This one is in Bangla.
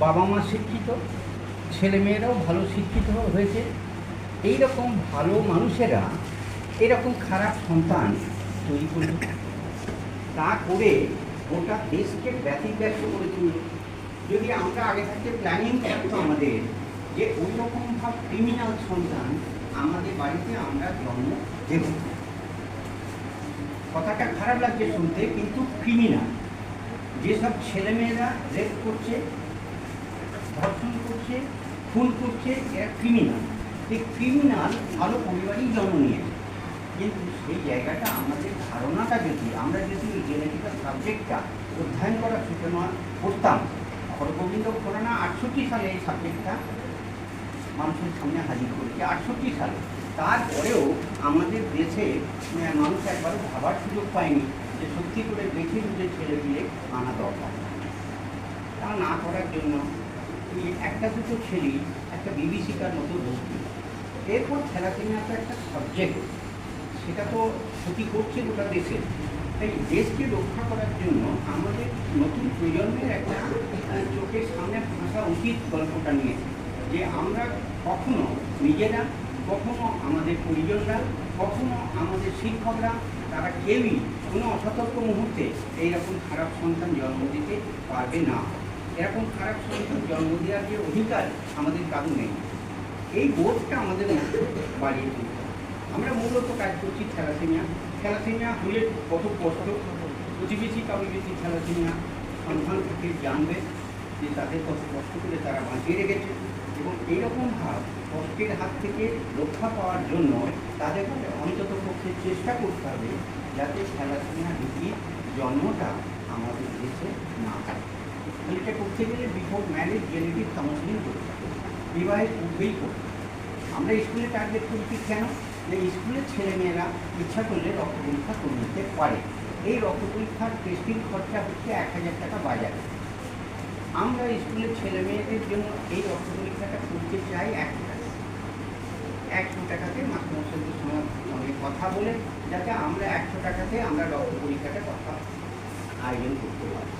বাবা মা শিক্ষিত, ছেলেমেয়েরাও ভালো শিক্ষিত হয়েছে। এই রকম ভালো মানুষেরা এরকম খারাপ সন্তান তৈরি করল, তা করে গোটা দেশকে ব্যতিব্যস্ত করে তুলল। যদি আমরা আগে থাকতে প্ল্যানিং থাকতো আমাদের যে ওই রকমভাবে ক্রিমিনাল সন্তান আমাদের বাড়িতে আমরা জন্ম দেব, কথাটা খারাপ লাগছে শুনতে, কিন্তু ক্রিমিনাল যেসব ছেলেমেয়েরা রেপ করছে, ধর্ষণ করছে, খুন করছে, এরা ক্রিমিনাল। এই ক্রিমিনাল ভালো পরিবারেই জন্ম নিয়েছে, কিন্তু সেই জায়গাটা আমাদের ধারণাটা আমরা যদি এই জেনেটিক্যাল সাবজেক্টটা অধ্যয়ন করার সূচনা করতাম, হরগোবিন্দ খুরানা 68 সালে এই সাবজেক্টটা মানুষের সামনে হাজির করেছে, 68 সালে। তারপরেও আমাদের দেশে মানুষ একবারও ভাবার সুযোগ পায়নি যে সত্যি করে বেছে বুঝে ছেলে দিয়ে আনা দরকার। তা না করার জন্য একটা দুটো ছেলে একটা বিভীষিকার মতো রোগ দিল। এরপর থ্যালাসেমিয়া তো একটা সাবজেক্ট, সেটা তো ক্ষতি করছে গোটা দেশে। তাই দেশকে রক্ষা করার জন্য আমাদের নতুন প্রজন্মের একটা চোখের সামনে ভাষা উচিত গল্পটা নিয়ে, যে আমরা কখনো নিজেরা, কখনো আমাদের পরিজনরা, কখনো আমাদের শিক্ষকরা, তারা কেউই কোনো অসতর্ক মুহূর্তে এইরকম খারাপ সন্তান জন্ম দিতে পারবে না। এরকম খারাপ সন্তান জন্ম দেওয়ার যে অধিকার আমাদের কারণ নেই, এই বোধটা আমাদের বাড়িয়ে তুলতে। আমরা মূলত কাজ করছি থ্যালাসেমিয়া হলে কত কষ্ট, প্রতিবেশী কাবিবেশী থ্যালাসেমিয়া সন্ধান থেকে জানবে যে তাদের কত কষ্ট করে তারা বাঁচিয়ে রেখেছে, এবং এইরকম ভাব কষ্টের হাত থেকে রক্ষা পাওয়ার জন্য তাদের অন্তত পক্ষে চেষ্টা করতে হবে যাতে থ্যালাসেমিয়া রোগীর জন্মটা আমাদের দেশে না হয়। এটা করতে গেলে বিফোর ম্যারেজ জেনেটিক কাউন্সিলিং করতে হবে, বিবাহের পূর্বেই করতে হবে। আমরা স্কুলে টার্গেট করছি কেন? যে স্কুলের ছেলেমেয়েরা ইচ্ছা করলে রক্ত পরীক্ষা করে নিতে পারে। এই রক্ত পরীক্ষার টেস্টিং খরচা হচ্ছে 1000 টাকা বাজারে। আমরা স্কুলের ছেলেমেয়েদের জন্য এই রক্ত পরীক্ষাটা করতে চাই 100 টাকাতে মাস্টারমশাইদের সঙ্গে কথা বলে, যাতে আমরা 100 টাকাতে আমরা রক্ত পরীক্ষাটা কথা আয়োজন করতে পারি।